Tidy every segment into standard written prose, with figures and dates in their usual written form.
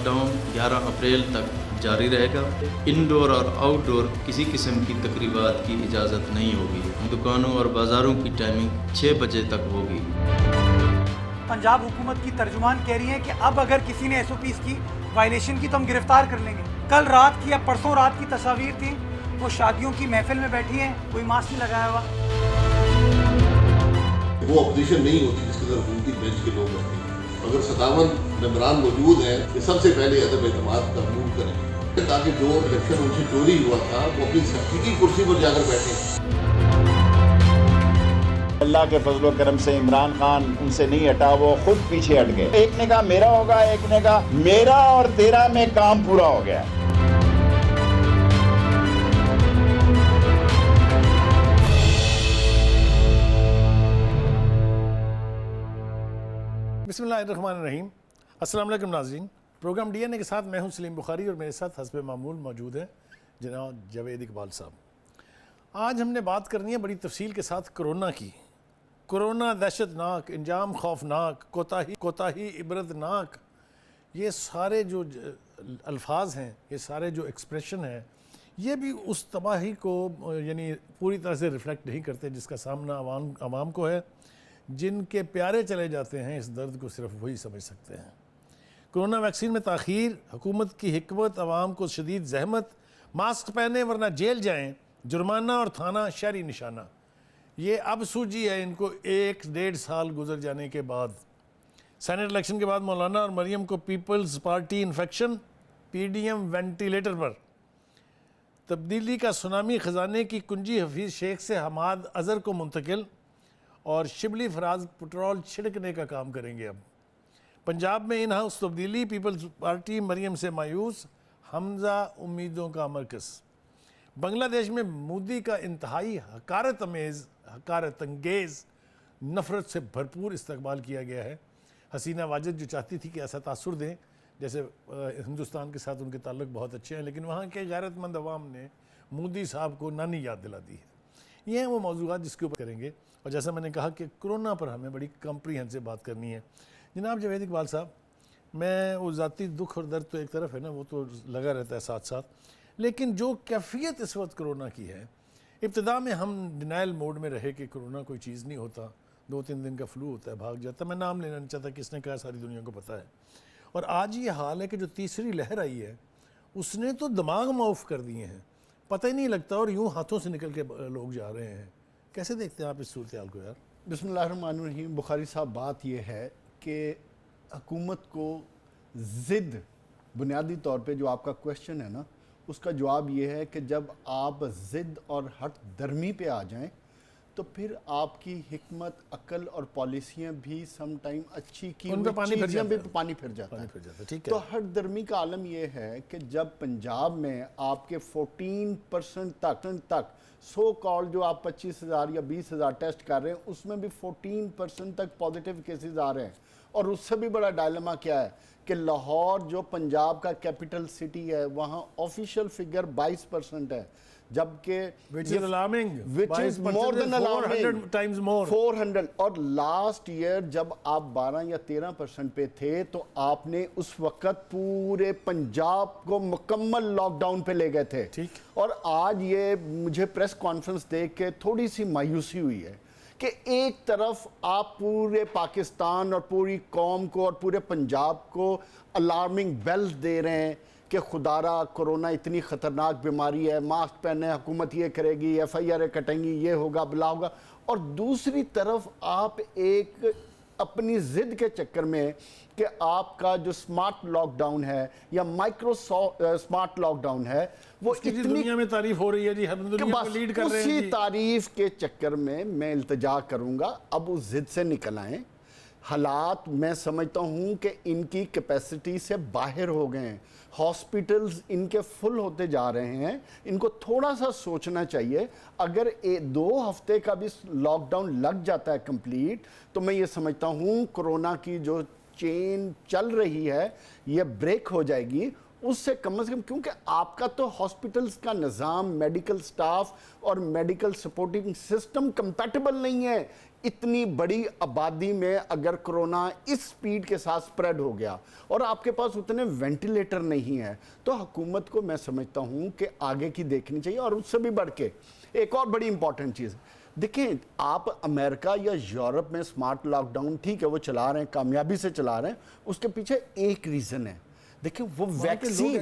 Lockdown 11 अप्रैल तक जारी रहेगा। इंडोर और आउटडोर किसी किस्म की तकरीबात की इजाज़त नहीं होगी। दुकानों और बाज़ारों की टाइमिंग 6 बजे तक होगी। पंजाब हुकूमत की तर्जुमान कह रही है कि अब अगर किसी ने SOPs की वायलेशन की तो हम गिरफ्तार कर लेंगे। कल रात की या परसों रात की तस्वीर थी, वो शादियों की महफिल में बैठी हैं, कोई मास्क नहीं लगाया हुआ। वो अपोजिशन नहीं होती जिसके अंदर हुकूमती बेंच के लोग रहते हैं। अगर 57 मेंबरान मौजूद हैं कि सबसे पहले अदब एतमाद का मूव करें ताकि जो इलेक्शन उनसे चोरी हुआ था वो अपनी हकीकी कुर्सी पर जाकर बैठे। अल्लाह के फजलो करम से इमरान खान उनसे नहीं हटा, वो खुद पीछे हट गए। एक ने कहा मेरा होगा, एक ने कहा मेरा और तेरा में काम पूरा हो गया। बिस्मिल्लाहिर्रहमानिर्रहीम। अस्सलाम वालेकुम नाज़रीन। प्रोग्राम DNA के साथ मैं हूं सलीम बुखारी और मेरे साथ हस्ब मामूल मौजूद हैं जनाब जावेद इकबाल साहब। आज हमने बात करनी है बड़ी तफसील के साथ कोरोना की। कोरोना दहशतनाक, इंजाम खौफनाक, कोताही इबरतनाक, ये सारे जो अल्फाज हैं, ये सारे जो एक्सप्रेशन हैं, ये भी उस तबाही को यानी पूरी तरह से रिफ्लेक्ट नहीं करते जिसका सामना आवाम को है। जिनके प्यारे चले जाते हैं इस दर्द को सिर्फ वही समझ सकते हैं। कोरोना वैक्सीन में ताख़ीर, हुकूमत की हिकमत, आवाम को शदीद जहमत, मास्क पहने वरना जेल जाएं, जुर्माना और थाना शहरी निशाना। ये अब सूझी है इनको 1-1.5 साल गुजर जाने के बाद। सेनेट इलेक्शन के बाद मौलाना और मरियम को People's Party infection, PDM ventilator पर। तब्दीली का सुनामी, ख़जाने की कुंजी हफीज़ शेख से हमाद अज़हर को मुंतकिल और शिबली फराज पेट्रोल छिड़कने का काम करेंगे। अब पंजाब में इन हाउस तब्दीली, पीपल्स पार्टी मरियम से मायूस, हमजा उम्मीदों का मरकज़। बांग्लादेश में मोदी का इंतहाई हकारत अंगेज़, नफ़रत से भरपूर इस्तकबाल किया गया है। हसीना वाजिद जो चाहती थी कि ऐसा तासुर दें जैसे हिंदुस्तान के साथ उनके ताल्लुक़ बहुत अच्छे हैं, लेकिन वहाँ के गैरतमंद अवाम ने मोदी साहब को नानी याद दिला दी है। ये हैं वो मौज़ूआत जिसके ऊपर करेंगे। और जैसा मैंने कहा कि कोरोना पर हमें बड़ी कॉम्प्रीहेंसिव बात करनी है। जनाब जावेद इकबाल साहब, मैं वो ज़ाती दुख और दर्द तो एक तरफ है ना, वो तो लगा रहता है साथ साथ, लेकिन जो कैफियत इस वक्त कोरोना की है, इब्तिदा में हम डिनाइल मोड में रहे कि कोरोना कोई चीज़ नहीं होता, 2-3 दिन का फ्लू होता है, भाग जाता है। मैं नाम लेना नहीं चाहता, किसने कहा, सारी दुनिया को पता है। और आज ये हाल है कि जो तीसरी लहर आई है उसने तो दिमाग माउफ कर दिए हैं, पता ही नहीं लगता और यूँ हाथों से निकल के लोग जा रहे हैं। कैसे देखते हैं आप इस सूरत हाल को यार? बिस्मिल्लाहिर्रहमानिर्रहीम। बुखारी साहब, बात यह है कि हुकूमत को ज़िद, बुनियादी तौर पे जो आपका क्वेश्चन है ना, उसका जवाब ये है कि जब आप ज़िद और हट दर्मी पे आ जाएं तो फिर आपकी हिकमत, अकल और पॉलिसियाँ भी सम टाइम अच्छी की उन पे पानी फिर जाता है। पानी फिर जाता है। ठीक है। तो हट दर्मी का आलम यह है कि जब पंजाब में आपके 14% तक सो कॉल जो आप 25,000 या 20,000 टेस्ट कर रहे हैं उसमें भी 14% तक पॉजिटिव केसेस आ रहे हैं। और उससे भी बड़ा डायलेमा क्या है कि लाहौर जो पंजाब का कैपिटल सिटी है वहाँ ऑफिशियल फिगर 22% है, जबकि which is alarming, which is more than alarming, 400 times more, 400। और लास्ट ईयर जब आप 12 या 13% पे थे तो आपने उस वक्त पूरे पंजाब को मुकम्मल लॉकडाउन पे ले गए थे। ठीक। और आज ये मुझे प्रेस कॉन्फ्रेंस देख के थोड़ी सी मायूसी हुई है कि एक तरफ आप पूरे पाकिस्तान और पूरी कौम को और पूरे पंजाब को अलार्मिंग बेल्स दे रहे हैं कि खुदारा कोरोना इतनी ख़तरनाक बीमारी है, मास्क पहने, हुकूमत ये करेगी, FIR कटेंगी, ये होगा, बिला होगा। और दूसरी तरफ आप एक अपनी ज़िद के चक्कर में कि आपका जो स्मार्ट लॉकडाउन है या माइक्रो स्मार्ट लॉकडाउन है वो इतनी दुनिया में तारीफ हो रही है जी, हम दुनिया को लीड कर रहे हैं। उसी तारीफ के चक्कर में मैं इल्तिजा करूंगा अब उस ज़िद से निकल आएँ। हालात मैं समझता हूँ कि इनकी कैपेसिटी से बाहर हो गए हैं, हॉस्पिटल्स इनके फुल होते जा रहे हैं। इनको थोड़ा सा सोचना चाहिए। अगर 2 हफ्ते का भी लॉकडाउन लग जाता है कंप्लीट तो मैं ये समझता हूँ कोरोना की जो चेन चल रही है ये ब्रेक हो जाएगी। उससे कम से कम, क्योंकि आपका तो हॉस्पिटल्स का निज़ाम, मेडिकल स्टाफ और मेडिकल सपोर्टिंग सिस्टम कंपैटिबल नहीं है। इतनी बड़ी आबादी में अगर कोरोना इस स्पीड के साथ स्प्रेड हो गया और आपके पास उतने वेंटिलेटर नहीं है, तो हुकूमत को मैं समझता हूं कि आगे की देखनी चाहिए। और उससे भी बढ़ के एक और बड़ी इंपॉर्टेंट चीज़, देखें, आप अमेरिका या यूरोप में स्मार्ट लॉकडाउन ठीक है वो चला रहे हैं, कामयाबी से चला रहे हैं, उसके पीछे एक रीज़न है, देखिए वो वैक्सीन।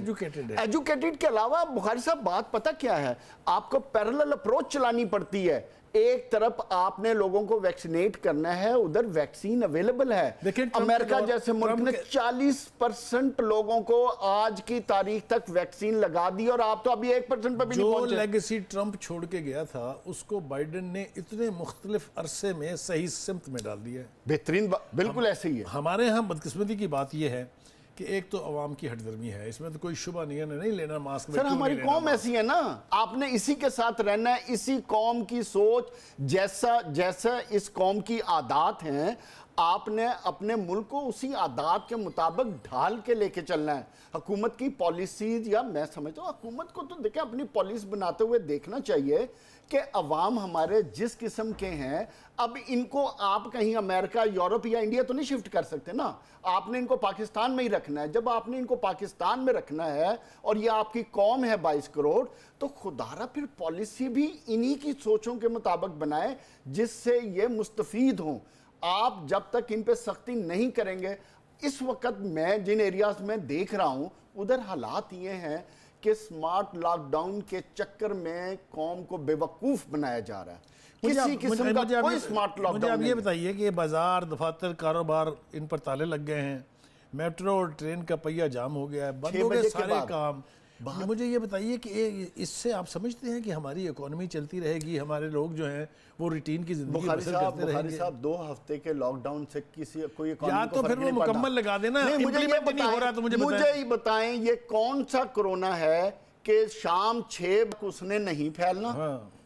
एजुकेटेड के अलावा बुखारी साहब बात पता क्या है, आपको पैरेलल अप्रोच चलानी पड़ती है। एक तरफ आपने लोगों को वैक्सीनेट करना है, उधर वैक्सीन अवेलेबल है। अमेरिका जैसे मुल्क ने 40% लोगों को आज की तारीख तक वैक्सीन लगा दी और आप तो अभी 1% पर भी नहीं पहुंचे। जो लेगेसी ट्रंप छोड़ के गया था उसको बाइडेन ने इतने मुख्तलिफ अरसे में सही सिमत में डाल दिया है। बेहतरीन, बिल्कुल ऐसे ही है। हमारे यहाँ बदकिस्मती की बात यह है कि एक तो अवाम की हटदर्मी है, इसमें तो कोई शुबा नहीं है, नहीं लेना मास्क। सर हमारी कौम ऐसी है ना, आपने इसी के साथ रहना है, इसी कौम की सोच जैसा इस कौम की आदात हैं, आपने अपने मुल्क को उसी आदात के मुताबिक ढाल के लेके चलना है। हुकूमत की पॉलिसीज, या मैं समझता हूँ हुकूमत को तो देखें अपनी पॉलिसी बनाते हुए देखना चाहिए कि अवाम हमारे जिस किस्म के हैं, अब इनको आप कहीं अमेरिका, यूरोप या इंडिया तो नहीं शिफ्ट कर सकते ना, आपने इनको पाकिस्तान में ही रखना है। जब आपने इनको पाकिस्तान में रखना है और ये आपकी कौम है 22 करोड़, तो खुदारा फिर पॉलिसी भी इन्हीं की सोचों के मुताबिक बनाए जिससे ये मुस्तफीद हों। आप जब तक इन पे सख्ती नहीं करेंगे, इस वक्त मैं जिन एरियाज में देख रहा हूं उधर हालात ये हैं कि स्मार्ट लॉकडाउन के चक्कर में कौम को बेवकूफ बनाया जा रहा है। किसी किस्म का कोई स्मार्ट लॉकडाउन। मुझे आप ये बताइए कि बाजार, दफातर, कारोबार, इन पर ताले लग गए हैं, मेट्रो और ट्रेन का पहिया जाम हो गया है, बंद हो गए सारे काम। मुझे ये बताइए कि इससे आप समझते हैं कि हमारी इकोनॉमी चलती रहेगी, हमारे लोग जो हैं वो रूटीन की जिंदगी बसर करते रहेंगे? बुखारी साहब 2 हफ्ते के लॉकडाउन से किसी कोई या तो फिर वो मुकम्मल लगा देना। मुझे ही बताएं ये कौन सा कोरोना है कि शाम 6 उसने नहीं फैलना,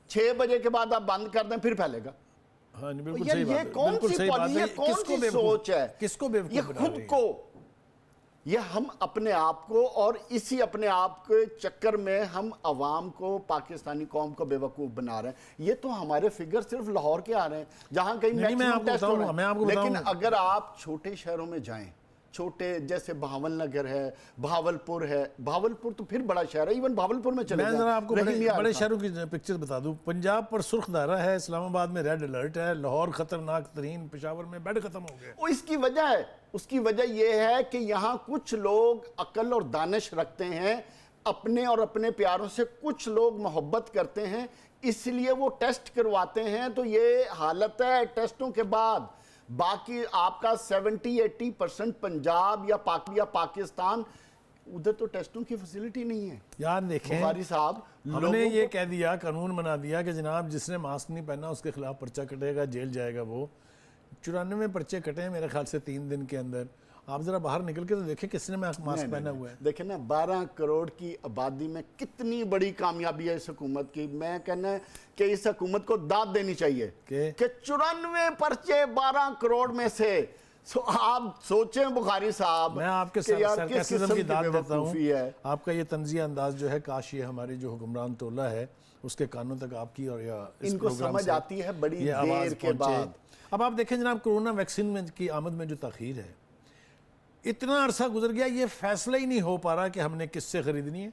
6 बजे के बाद आप बंद कर दें फिर फैलेगा। हाँ, बिल्कुल सही बात है। ये कौन सी पॉलिसी है, कौन सी सोच है, किसको बेवकूफ ये खुद को, ये हम अपने आप को, और इसी अपने आप के चक्कर में हम अवाम को, पाकिस्तानी कौम को बेवकूफ़ बना रहे हैं। ये तो हमारे फिगर सिर्फ लाहौर के आ रहे हैं जहां कहीं मैक्सिमम टेस्ट हो रहे हैं। लेकिन अगर आप छोटे शहरों में जाएं, छोटे जैसे बहावल नगर है, भावलपुर है, भावलपुर तो फिर बड़ा शहर है, इवन भावलपुर में चले मैं जरा आपको बड़े शहरों की पिक्चर बता दूं। पंजाब पर सुर्ख दायरा है, इस्लामाबाद में रेड अलर्ट है, लाहौर खतरनाक तरीन, पेशावर में बेड खत्म हो गए। इसकी वजह है, उसकी वजह यह है कि यहाँ कुछ लोग अकल और दानिश रखते हैं, अपने और अपने प्यारों से कुछ लोग मोहब्बत करते हैं, इसलिए वो टेस्ट करवाते हैं। तो ये हालत है टेस्टों के बाद। बाकी आपका 70-80% पंजाब या पाकिस्तान, उधर तो टेस्टों की फैसिलिटी नहीं है। यार देखें बुखारी साहब, हमने ये कह दिया, कानून बना दिया कि जनाब जिसने मास्क नहीं पहना उसके खिलाफ पर्चा कटेगा, जेल जाएगा। वो 94 पर्चे कटे हैं मेरे ख्याल से 3 दिन के अंदर। आप जरा बाहर निकल के तो देखें किसने मास्क पहना हुआ है। देखें ना, 12 करोड़ की आबादी में कितनी बड़ी कामयाबी है इस हुकूमत की। मैं कहना है कि इस हुकूमत को दाद देनी चाहिए कि 94 पर्चे 12 करोड़ में से। आप सोचें बुखारी साहब, मैं आपके सरकासिज्म की दाद देता हूं। आपका ये तंजिया अंदाज जो है, काश ये हमारी जो हुक्मरान टोला है उसके कानों तक आपकी और या इनको समझ आती है बड़ी देर के बाद। अब आप देखें जनाब, कोरोना वैक्सीन की आमद में जो तखीर है, इतना अरसा गुजर गया, ये फैसला ही नहीं हो पा रहा कि हमने किससे ख़रीदनी है,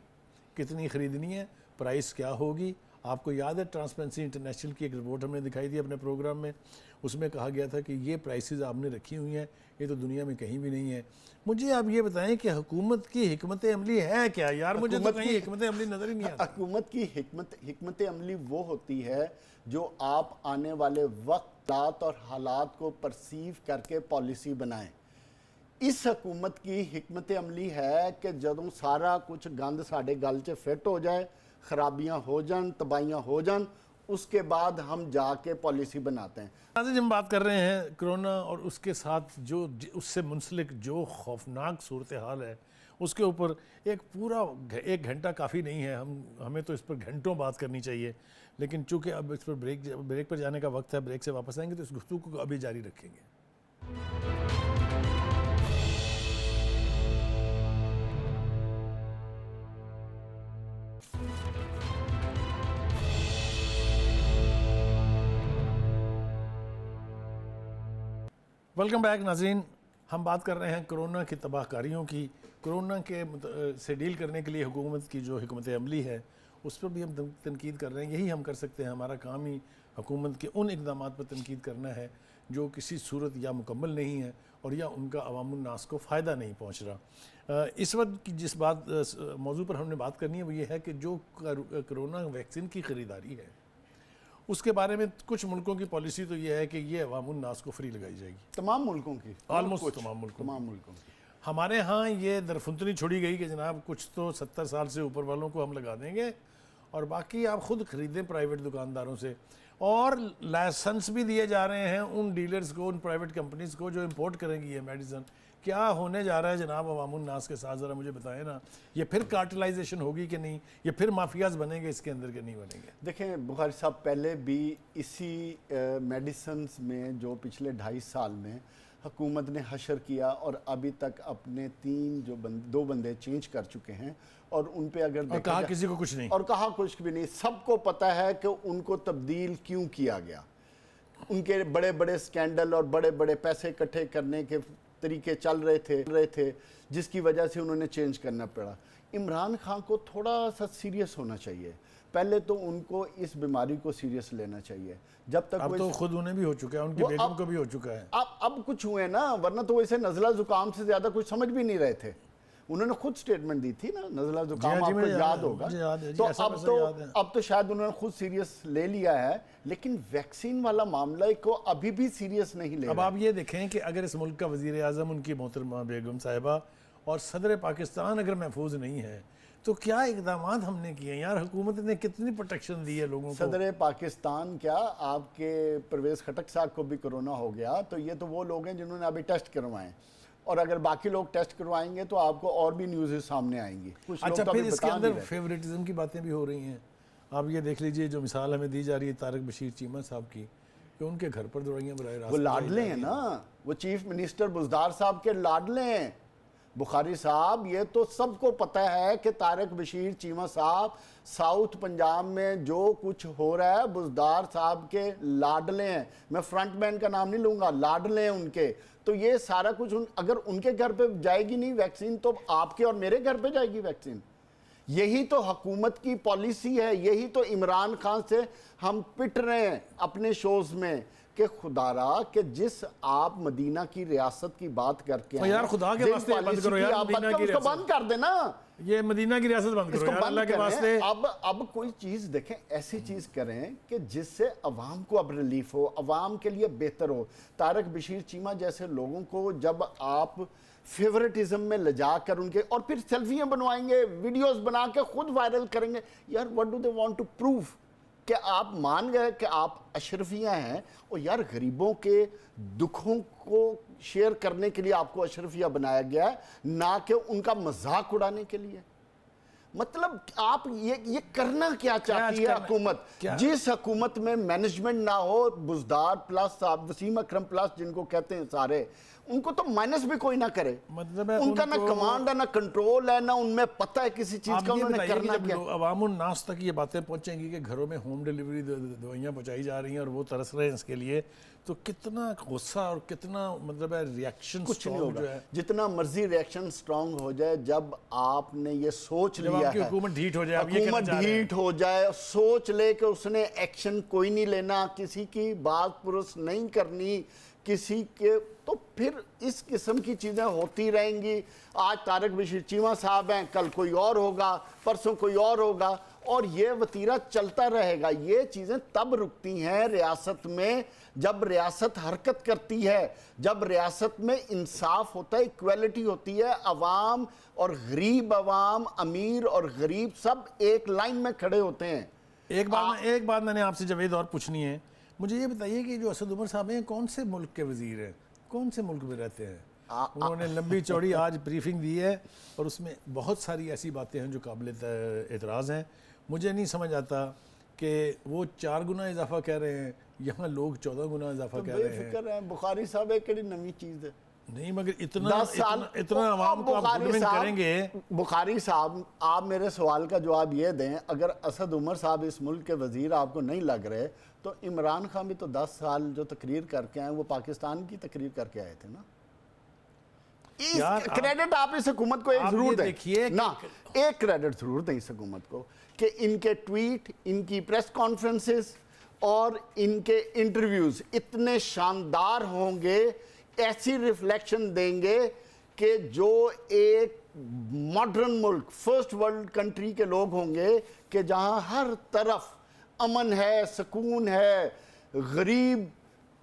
कितनी ख़रीदनी है, प्राइस क्या होगी। आपको याद है ट्रांसपेरेंसी इंटरनेशनल की एक रिपोर्ट हमने दिखाई थी अपने प्रोग्राम में, उसमें कहा गया था कि ये प्राइसेस आपने रखी हुई हैं, ये तो दुनिया में कहीं भी नहीं है। मुझे आप ये बताएं कि हुकूमत की हिकमत अमली है क्या यार? मुझे तो कहीं हिकमत अमली नज़र ही नहीं आती। हुकूमत की हिकमत अमली वो होती है जो आप आने वाले वक्त और हालात को परसीव करके पॉलिसी बनाएं। इस हुकूमत की हिकमत अमली है कि जदों सारा कुछ गंद साढ़े गल च फिट हो जाए, खराबियां हो जान, तबाहियां हो जान, उसके बाद हम जाके पॉलिसी बनाते हैं। आज हम बात कर रहे हैं कोरोना और उसके साथ जो उससे मुंसलिक जो खौफनाक सूरत हाल है, उसके ऊपर एक पूरा 1 घंटा काफ़ी नहीं है। हमें तो इस पर घंटों बात करनी चाहिए, लेकिन चूँकि अब इस पर ब्रेक पर जाने का वक्त है, ब्रेक से वापस आएंगे तो इस गुफ्तगू को अभी जारी रखेंगे। वेलकम बैक नाज़रीन। हम बात कर रहे हैं कोरोना की तबाहकारियों की। कोरोना के से डील करने के लिए हुकूमत की जो हिकमत अमली है उस पर भी हम तनकीद कर रहे हैं। यही हम कर सकते हैं। हमारा काम ही हुकूमत के उन इक़दाम पर तनकीद करना है जो किसी सूरत या मुकम्मल नहीं है और या उनका अवामुन नास को फ़ायदा नहीं पहुँच रहा। इस वक्त की जिस मौजू पर हमने बात करनी है वो ये है कि जो कोरोना वैक्सीन की ख़रीदारी है उसके बारे में कुछ मुल्कों की पॉलिसी तो ये है कि ये अवामुन नास को फ्री लगाई जाएगी। तमाम मुल्कों की, ऑलमोस्ट तमाम मुल्कों की। हमारे यहाँ ये दरफुंतनी छोड़ी गई कि जनाब कुछ तो 70 साल से ऊपर वालों को हम लगा देंगे और बाकी आप ख़ुद ख़रीदें प्राइवेट दुकानदारों से। और लाइसेंस भी दिए जा रहे हैं उन डीलर्स को, उन प्राइवेट कंपनीज़ को जो इंपोर्ट करेंगी ये मेडिसिन। क्या होने जा रहा है जनाब अवामुन नास के साथ, ज़रा मुझे बताएं ना। ये फिर कार्टेलाइजेशन होगी कि नहीं, ये फिर माफियाज बनेंगे इसके अंदर के नहीं बनेंगे? देखें बुखारी साहब, पहले भी इसी मेडिसिन में जो पिछले 2.5 साल में हुकूमत ने हशर किया और अभी तक अपने 2 बंदे चेंज कर चुके हैं और उन पे अगर और कहा किसी को कुछ नहीं, और कहा कुछ भी नहीं। सबको पता है कि उनको तब्दील क्यों किया गया। उनके बड़े बड़े स्कैंडल और बड़े बड़े पैसे इकट्ठे करने के तरीके चल रहे थे जिसकी वजह से उन्होंने चेंज करना पड़ा। इमरान खान को थोड़ा सा सीरियस होना चाहिए। पहले तो उनको इस बीमारी को सीरियस लेना चाहिए। जब तक अब तो खुद उन्हें भी हो चुका है, उनकी बेगम को भी हो चुका है। अब कुछ हुए ना, वरना तो वैसे नज़ला जुकाम से ज़्यादा कुछ समझ भी नहीं रहे थे। उन्होंने खुद स्टेटमेंट दी थी ना, नज़ला जुकाम, आपको याद होगा। तो अब तो शायद उन्होंने खुद सीरियस ले लिया है, लेकिन वैक्सीन वाला मामला को अभी भी सीरियस नहीं ले। अब आप ये देखें कि अगर इस मुल्क का वज़ीर आज़म, उनकी मोहतरमा बेगम साहिबा और सदर पाकिस्तान अगर महफूज नहीं है तो क्या इकदाम हमने किए यार? हुकूमत ने कितनी प्रोटेक्शन दी है लोगों को। सदर पाकिस्तान क्या, आपके परवेज़ खटक साहब को भी कोरोना हो गया, तो ये तो वो लोग हैं जिन्होंने अभी टेस्ट करवाएं, और अगर बाकी लोग टेस्ट करवाएंगे तो आपको और भी न्यूज़ सामने आएंगी। कुछ अच्छा, तो फिर इसके अंदर फेवरेटिज्म की बातें भी हो रही हैं। आप ये देख लीजिए, जो मिसाल हमें दी जा रही है तारक बशीर चीमा साहब की, कि उनके घर पर दवाइयाँ बराह रास्त, वो लाडले हैं ना, वो चीफ मिनिस्टर बुज़दार साहब के लाडले हैं। बुखारी साहब, ये तो सबको पता है कि तारक बशीर चीमा साहब साउथ पंजाब में जो कुछ हो रहा है बुज़दार साहब के लाडले हैं। मैं फ्रंटमैन का नाम नहीं लूँगा, लाडले हैं उनके। तो ये सारा कुछ अगर उनके घर पे जाएगी नहीं वैक्सीन, तो आपके और मेरे घर पे जाएगी वैक्सीन। यही तो हुकूमत की पॉलिसी है, यही तो इमरान खान से हम पिट रहे हैं अपने शोज में कि खुदारा कि जिस आप मदीना की रियासत की बात करके तो यार खुदा के वास्ते बंद करो यार, मदीना की रियासत बंद कर देना। ये मदीना की रियासत बंद करो यार, अल्लाह के वास्ते। अब कोई चीज देखें, ऐसी चीज करें कि जिससे अवाम को अब रिलीफ हो, अवाम के लिए बेहतर हो। तारक बशीर चीमा जैसे लोगों को जब आप फेवरेटिज्म में ले जाकर उनके, और फिर सेल्फियां बनवाएंगे, वीडियोस बना के खुद वायरल करेंगे, यार what do they want to prove? कि आप मान गए कि आप अशरफियाँ हैं, और यार गरीबों के दुखों को शेयर करने के लिए आपको अशरफिया बनाया गया है, ना कि उनका मजाक उड़ाने के लिए। मतलब आप ये करना क्या चाहती है हुकूमत? जिस हुकूमत में मैनेजमेंट ना हो, बुज़दार प्लस आप वसीम अकरम प्लस जिनको कहते हैं सारे, उनको तो माइनस भी कोई ना करे। मतलब उनका ना कमांड है, ना कंट्रोल है, ना उनमें पता है किसी चीज का उन्होंने करना क्या। अवामुन नास तक ये बातें पहुंचेंगी कि घरों में होम डिलीवरी दवाइयाँ पहुंचाई जा रही हैं और वो तरस रहे हैं इसके लिए, तो कितना गुस्सा और कितना मतलब है रिएक्शन कुछ नहीं होगा। जितना मर्जी रिएक्शन स्ट्रांग हो जाए, जब आपने ये सोच लिया है, हुकूमत ढीठ हो जाए, हुकूमत ढीठ हो जाए, सोच ले कि उसने एक्शन कोई नहीं लेना, किसी की बात पुरुष नहीं करनी किसी के, तो फिर इस किस्म की चीज़ें होती रहेंगी। आज तारक बशीर चीमा साहब हैं, कल कोई और होगा, परसों कोई और होगा, और ये वतीरा चलता रहेगा। ये चीज़ें तब रुकती हैं रियासत में जब रियासत हरकत करती है, जब रियासत में इंसाफ होता है, इक्वालिटी होती है। अवाम और गरीब, अवाम, अमीर और गरीब सब एक लाइन में खड़े होते हैं। एक बात मैंने आपसे जावेद और पूछनी है, मुझे ये बताइए कि जो असद उमर साहब हैं कौन से मुल्क के वजीर हैं, कौन से मुल्क में रहते हैं? उन्होंने लंबी चौड़ी आज ब्रीफिंग दी है और उसमें बहुत सारी ऐसी बातें हैं जो काबिल एतराज़ हैं। मुझे नहीं समझ आता कि वो 4 गुना इजाफा कह रहे हैं, यहाँ लोग 14 गुना इजाफा कह रहे हैं। बुखारी साहब एक नवी चीज़ है, नहीं, मगर इतना 10 साल इतना आवाम को आप गुडविन करेंगे। बुखारी साहब, आप मेरे सवाल का जवाब ये दें, अगर असद उमर साहब इस मुल्क के वजीर आपको नहीं लग रहे, तो इमरान खान भी तो 10 साल जो तकरीर करके आए वो पाकिस्तान की तकरीर करके आए थे ना। क्रेडिट आप इस हुकूमत को एक जरूर दें ना, एक क्रेडिट जरूर दें इस हुकूमत को कि इनके ट्वीट, इनकी प्रेस कॉन्फ्रेंसेस और इनके इंटरव्यूज इतने शानदार होंगे, ऐसी रिफ्लेक्शन देंगे कि जो एक मॉडर्न मुल्क, फर्स्ट वर्ल्ड कंट्री के लोग होंगे कि जहां हर तरफ अमन है, सुकून है, गरीब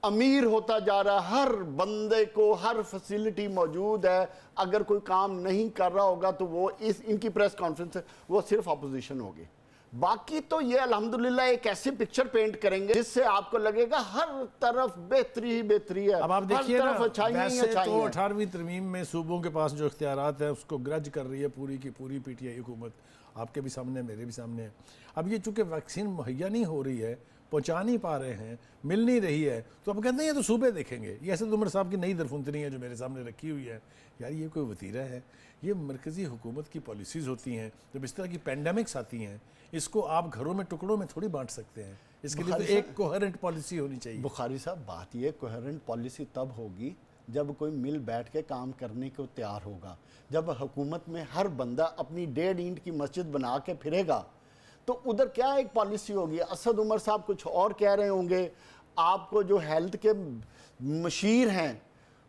अमीर होता जा रहा है, हर बंदे को हर फैसिलिटी मौजूद है। अगर कोई काम नहीं कर रहा होगा तो वो इनकी प्रेस कॉन्फ्रेंस वो सिर्फ अपोजिशन होगी। बाकी तो ये अल्हम्दुलिल्लाह एक ऐसी पिक्चर पेंट करेंगे जिससे आपको लगेगा हर तरफ बेहतरी ही बेहतरी है। अब आप देखिए ना, वैसे तो 18वीं 18वीं तरमीम में सूबों के पास जो इख्तियारात है उसको ग्रज कर रही है पूरी की पूरी पीटीआई हुकूमत, आपके भी सामने, मेरे भी सामने है। अब ये चूंकि वैक्सीन मुहैया नहीं हो रही है, पहुंचा नहीं पा रहे हैं, मिल नहीं रही है, तो अब कहते हैं ये तो सूबे देखेंगे। ये असद उमर साहब की नई दरफुंतनी है जो मेरे सामने रखी हुई है। यार ये कोई वतीरा है? ये मरकज़ी हुकूमत की पॉलिसीज़ होती हैं। जब इस तरह की पेंडेमिक्स आती हैं, इसको आप घरों में टुकड़ों में थोड़ी बांट सकते हैं। इसके लिए तो एक कोहेरेंट पॉलिसी होनी चाहिए। बुखारी साहब, बात ये कोहेरेंट पॉलिसी तब होगी जब कोई मिल बैठ के काम करने को तैयार होगा। जब हुकूमत में हर बंदा अपनी 1.5 ईंट की मस्जिद बना के फिरेगा तो उधर क्या एक पॉलिसी होगी। असद उमर साहब कुछ और कह रहे होंगे, आपको जो हेल्थ के मशीर हैं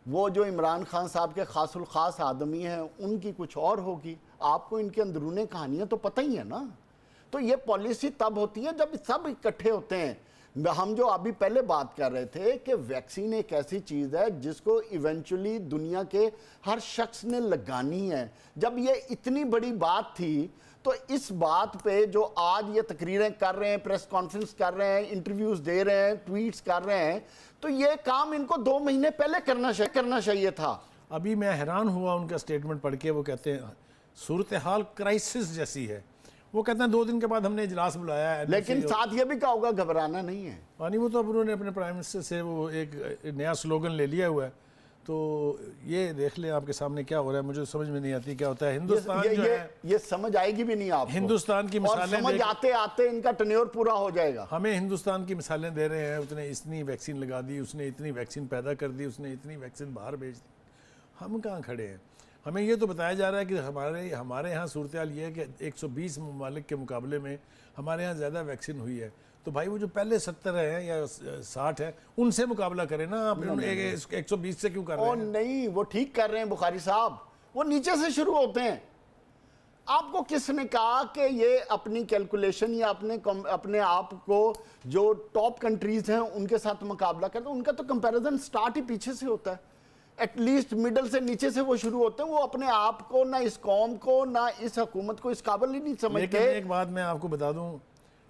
वो जो इमरान खान साहब के खासुल खास आदमी हैं उनकी कुछ और होगी। आपको इनके अंदरूनी कहानियां तो पता ही है ना। तो ये पॉलिसी तब होती है जब सब इकट्ठे होते हैं। हम जो अभी पहले बात कर रहे थे कि वैक्सीन एक ऐसी चीज़ है जिसको इवेंचुअली दुनिया के हर शख्स ने लगानी है। जब ये इतनी बड़ी बात थी तो इस बात पे जो आज ये तकरीरें कर रहे हैं, प्रेस कॉन्फ्रेंस कर रहे हैं, इंटरव्यूज दे रहे हैं, ट्वीट्स कर रहे हैं, तो ये काम इनको 2 महीने पहले करना चाहिए था। अभी मैं हैरान हुआ उनका स्टेटमेंट पढ़ के। वो कहते हैं सूरत हाल क्राइसिस जैसी है। वो कहते हैं 2 दिन के बाद हमने इजलास बुलाया है, लेकिन साथ ये भी कहा होगा घबराना नहीं है। नहीं, वो तो अब उन्होंने अपने प्राइम मिनिस्टर से वो एक नया स्लोगन ले लिया हुआ है। तो ये देख लें आपके सामने क्या हो रहा है। मुझे समझ में नहीं आती क्या होता है। हिंदुस्तान जो है ये समझ आएगी भी नहीं आपको। हिंदुस्तान की मिसालें समझ आते आते इनका टेन्योर पूरा हो जाएगा। हमें हिंदुस्तान की मिसालें दे रहे हैं, उसने इतनी वैक्सीन लगा दी, उसने इतनी वैक्सीन पैदा कर दी, उसने इतनी वैक्सीन बाहर भेज दी। हम कहाँ खड़े हैं? हमें ये तो बताया जा रहा है कि हमारे यहाँ सूरत हाल ये है कि 120 ममालिक के मुकाबले में हमारे यहाँ ज़्यादा वैक्सीन हुई है। तो भाई वो जो पहले 70 हैं या 60 है उनसे मुकाबला करें ना। आप 120 से क्यों कर रहे हैं? नहीं, वो ठीक कर रहे हैं बुखारी साहब, वो नीचे से शुरू होते हैं। आपको किसने कहा कि ये अपनी कैलकुलेशन या अपने आप को जो टॉप कंट्रीज हैं उनके साथ मुकाबला करते हैं? उनका तो कंपैरिजन स्टार्ट ही पीछे से होता है। एटलीस्ट मिडल से नीचे से वो शुरू होते हैं। वो अपने आप को, ना इस कौम को, ना इस हुकूमत को इस काबिल ही नहीं समझते। लेकिन एक बात मैं आपको बता दूं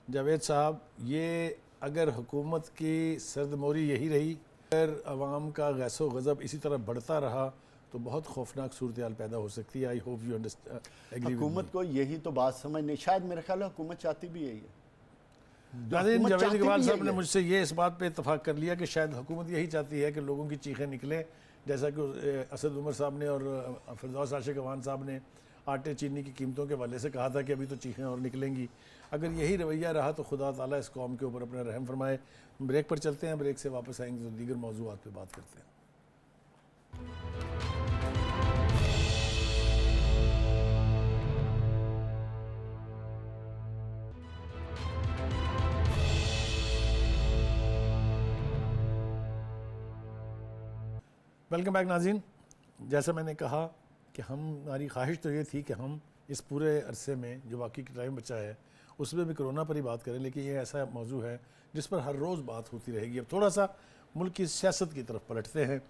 जावेद साहब, ये अगर हुकूमत की सर्दमोरी यही रही, अगर अवाम का गैसो गज़ब इसी तरह बढ़ता रहा तो बहुत खौफनाक सूरत हाल पैदा हो सकती है। I hope you understand. हुकूमत को यही तो बात समझ नहीं, शायद मेरे ख्याल है हुकूमत चाहती भी यही है। जावेद इकबाल साहब ने मुझसे ये इस बात पे इत्तफाक कर लिया कि शायद हुकूमत यही चाहती है कि लोगों की चीखें निकलें, जैसा कि असद उमर साहब ने और फिरदौस आशिक अवान साहब ने आटे चीनी की कीमतों के हवाले से कहा था कि अभी तो चीखें और निकलेंगी। अगर यही रवैया रहा तो खुदा ताला इस कौम के ऊपर अपना रहम फरमाए। ब्रेक पर चलते हैं, ब्रेक से वापस आएंगे तो दीगर मौजूआत पर बात करते हैं। वेलकम बैक नाज़रीन। जैसा मैंने कहा कि हमारी ख्वाहिश तो ये थी कि हम इस पूरे अरसे में जो बाकी टाइम बचा है उसमें भी कोरोना पर ही बात करें, लेकिन ये ऐसा मौजू है जिस पर हर रोज़ बात होती रहेगी। अब थोड़ा सा मुल्क की सियासत की तरफ पलटते हैं।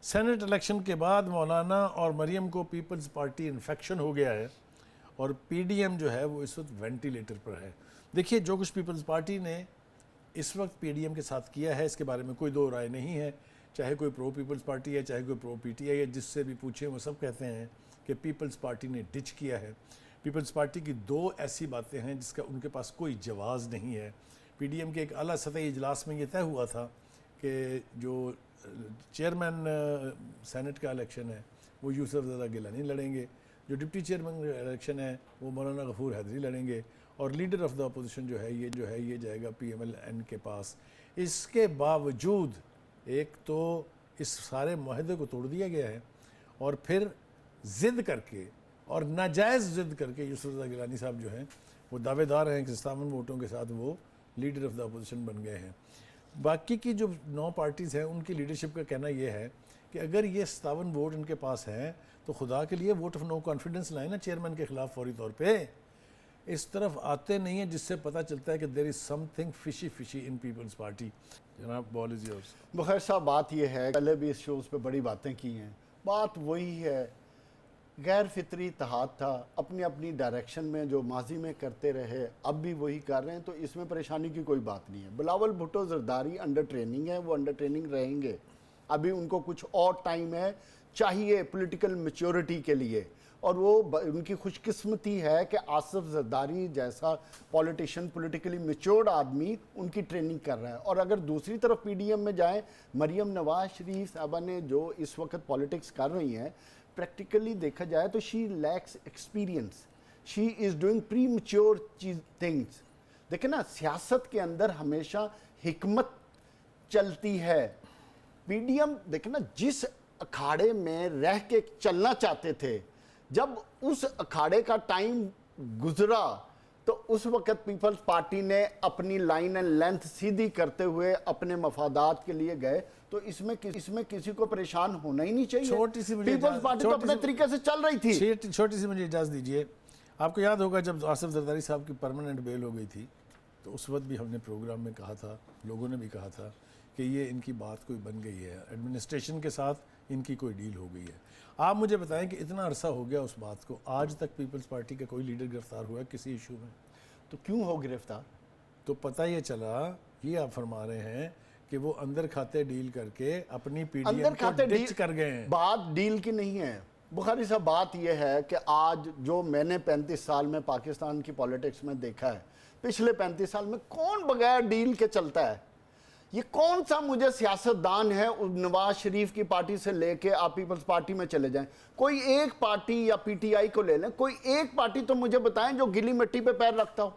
सेनेट इलेक्शन के बाद मौलाना और मरियम को पीपल्स पार्टी इन्फेक्शन हो गया है और पीडीएम जो है वो इस वक्त वेंटिलेटर पर है। देखिए, जो कुछ पीपल्स पार्टी ने इस वक्त पीडीएम के साथ किया है इसके बारे में कोई दो राय नहीं है। चाहे कोई प्रो पीपल्स पार्टी है, चाहे कोई प्रो पीटीआई है, जिससे भी पूछे वो सब कहते हैं कि पीपल्स पार्टी ने डिच किया है। पीपल्स पार्टी की 2 ऐसी बातें हैं जिसका उनके पास कोई जवाज़ नहीं है। पीडीएम के एक आला सतही इजलास में ये तय हुआ था कि जो चेयरमैन सेनेट का इलेक्शन है वो यूसुफ ज़दा गिलानी लड़ेंगे, जो डिप्टी चेयरमैन का इलेक्शन है वो मौलाना गफूर हैदरी लड़ेंगे, और लीडर ऑफ द अपोजिशन जो है ये जाएगा PMLN के पास। इसके बावजूद एक तो इस सारे माहदे को तोड़ दिया गया है, और फिर ज़िद करके और नाजायज़ ज़िद करके यूसुफ ज़दा गिलानी साहब जो हैं वो दावेदार हैं कि 57 वोटों के साथ वो लीडर ऑफ द अपोजिशन बन गए हैं। बाकी की जो 9 पार्टीज़ हैं उनकी लीडरशिप का कहना ये है कि अगर ये 57 वोट इनके पास हैं तो खुदा के लिए वोट ऑफ नो कॉन्फिडेंस लाए ना चेयरमैन के खिलाफ फौरी तौर पे। इस तरफ आते नहीं है, जिससे पता चलता है कि there is something fishy in People's Party. जनाब बॉल इज योर्स। बखैर साहब बात यह है, पहले भी इस शोज़ पे बड़ी बातें की हैं, बात वही है, गैर फितरी इत्तेहाद था, अपनी अपनी डायरेक्शन में जो माजी में करते रहे अब भी वही कर रहे हैं, तो इसमें परेशानी की कोई बात नहीं है। बिलावल भुट्टो जरदारी अंडर ट्रेनिंग है, वो अंडर ट्रेनिंग रहेंगे, अभी उनको कुछ और टाइम है चाहिए पॉलिटिकल मैच्योरिटी के लिए, और वो उनकी खुशकिस्मती है कि आसिफ जरदारी जैसा पॉलिटिशियन, पॉलिटिकली मैच्योर्ड आदमी उनकी ट्रेनिंग कर रहा है। और अगर दूसरी तरफ PDM में जाएं, मरियम नवाज शरीफ साहबा ने जो इस वक्त पॉलिटिक्स कर रही हैं, प्रैक्टिकली देखा जाए तो she lakhs experience, she is doing pre mature things. देखें ना, सियासत के अंदर हमेशा हिकमत चलती है। PDM देखें ना, जिस अखाड़े में रह के चलना चाहते थे, जब उस अखाड़े का टाइम गुजरा तो उस वक्त पीपल्स पार्टी ने अपनी लाइन एंड लेंथ सीधी करते हुए अपने मफादात के लिए गए, तो इसमें किसी को परेशान होना ही नहीं चाहिए। छोटी सी पीपल्स पार्टी तो अपने तरीके से चल रही थी। छोटी सी मुझे इजाज़त दीजिए, आपको याद होगा जब आसिफ जरदारी साहब की परमानेंट बेल हो गई थी तो उस वक्त भी हमने प्रोग्राम में कहा था, लोगों ने भी कहा था कि ये इनकी बात कोई बन गई है, एडमिनिस्ट्रेशन के साथ इनकी कोई डील हो गई है। आप मुझे बताएं कि इतना अरसा हो गया उस बात को, आज तक पीपल्स पार्टी का कोई लीडर गिरफ्तार हुआ है किसी इशू में? तो क्यों हो गिरफ्तार? तो पता ये चला, ये आप फरमा रहे हैं कि वो अंदर खाते डील करके अपनी PDM को डिच कर गए हैं। बात डील की नहीं है बुखारी साहब, बात यह है कि आज जो मैंने 35 साल में पाकिस्तान की पॉलिटिक्स में देखा है, पिछले 35 साल में कौन बगैर डील के चलता है? ये कौन सा मुझे सियासतदान है, नवाज शरीफ की पार्टी से लेके आप पीपल्स पार्टी में चले जाएं, कोई एक पार्टी या PTI को ले लें, कोई एक पार्टी तो मुझे बताएं जो गिली मिट्टी पे पैर रखता हो,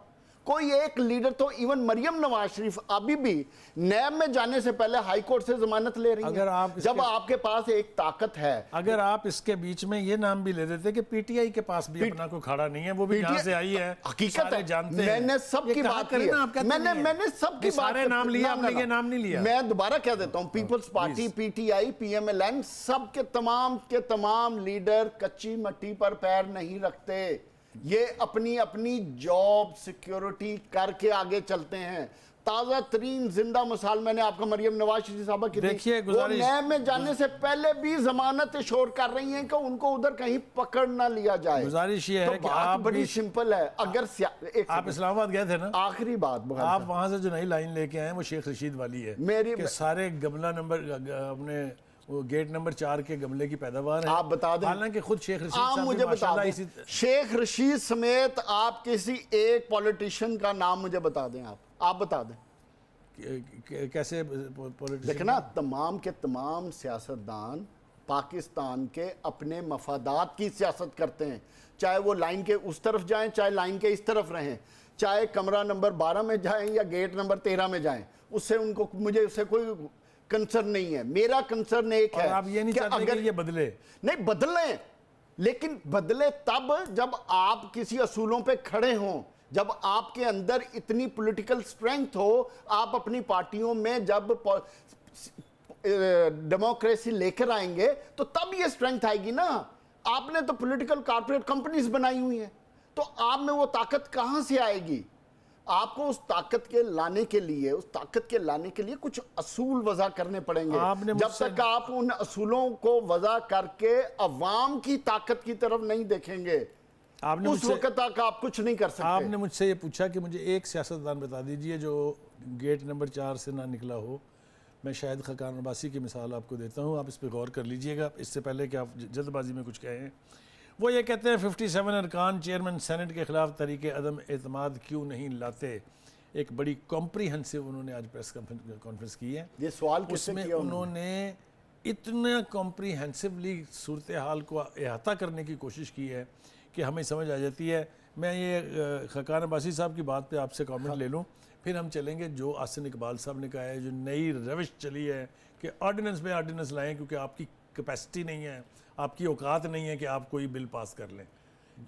कोई एक लीडर तो। इवन मरियम नवाज शरीफ अभी भी नैब में जाने से पहले हाई कोर्ट से जमानत ले रही है, जब आपके पास एक ताकत है। अगर आप इसके बीच में ये नाम भी ले देते कि PTI के पास भी अपना कोई खड़ा नहीं है, वो भी यहाँ से आई है, हकीकत है, जानते हैं। मैंने सबकी बात की है, मैंने सबकी बात, नाम लिया, आपने नाम नहीं लिया। मैं दोबारा कह देता हूँ, पीपल्स पार्टी, PTI, PMLN, सब के तमाम लीडर कच्ची मट्टी पर पैर नहीं रखते, ये अपनी अपनी जॉब सिक्योरिटी करके आगे चलते हैं। ताज़ा तरीन जिंदा मिसाल मैंने आपको मरियम नवाज शरीफ साहबा की देखिए, वो नैब में जाने से पहले भी जमानत शोर कर रही हैं कि उनको उधर कहीं पकड़ ना लिया जाए। गुजारिश ये है कि आप बड़ी सिंपल है। अगर आप इस्लामाबाद गए थे ना, आखिरी बात, आप वहां से जो नई लाइन लेके आए वो शेख रशीद वाली है, मेरी सारे गमला नंबर अपने वो गेट नंबर 4 के गमले की पैदावार है। आप बता दें, हालांकि खुद शेख रशीद साहब मुझे बता दें, शेख रशीद समेत आप किसी एक पॉलिटिशियन का नाम मुझे बता दें, आप बता दें। कैसे पॉलिटिशियन? देखना, तमाम के तमाम सियासतदान पाकिस्तान के अपने मफादात की सियासत करते हैं, चाहे वो लाइन के उस तरफ जाएं, चाहे लाइन के इस तरफ रहें, चाहे कमरा नंबर 12 में जाएं या गेट नंबर 13 में जाएं, उससे उनको, मुझे उससे कोई कंसर्न नहीं है। मेरा कंसर्न एक है, आप ये नहीं चाहते कि ये बदले? नहीं बदले, लेकिन बदले तब जब आप किसी असूलों पे खड़े हों, जब आपके अंदर इतनी पॉलिटिकल स्ट्रेंथ हो, आप अपनी पार्टियों में जब डेमोक्रेसी लेकर आएंगे तो तब ये स्ट्रेंथ आएगी ना। आपने तो पॉलिटिकल कॉर्पोरेट कंपनीज बनाई हुई हैं, तो आप में वो ताकत कहां से आएगी? आपको उस ताकत के लाने के लिए कुछ असूल वज़ा करने पड़ेंगे। जब तक आप उन असूलों को वज़ा करके अवाम की ताकत की तरफ नहीं देखेंगे, उस वक्त तक आप कुछ नहीं कर सकते। आपने मुझसे ये पूछा कि मुझे एक सियासतदान बता दीजिए जो गेट नंबर 4 से ना निकला हो। मैं शायद खकान अब्बासी की मिसाल आपको देता हूँ, आप इस पर गौर कर लीजिएगा, इससे पहले कि आप जल्दबाजी में कुछ कहें। वो ये कहते हैं 57 अरकान चेयरमैन सेनेट के खिलाफ तरीके अदम एतमाद क्यों नहीं लाते। एक बड़ी कॉम्प्रीहेंसिव उन्होंने आज प्रेस कॉन्फ्रेंस की है। ये सवाल किससे उसमें किया उन्होंने? उन्होंने इतना कॉम्प्रीहेंसिवली सूरत हाल को अहाता करने की कोशिश की है कि हमें समझ आ जाती है। मैं ये खकान अब्बासी साहब की बात पे आपसे कमेंट ले लूँ, फिर हम चलेंगे। जो आसिन इकबाल साहब ने कहा है, जो नई रविश चली है कि ऑर्डिनेंस में ऑर्डिनेंस लाएं क्योंकि आपकी कैपेसिटी नहीं है, आपकी औकात नहीं है कि आप कोई बिल पास कर लें।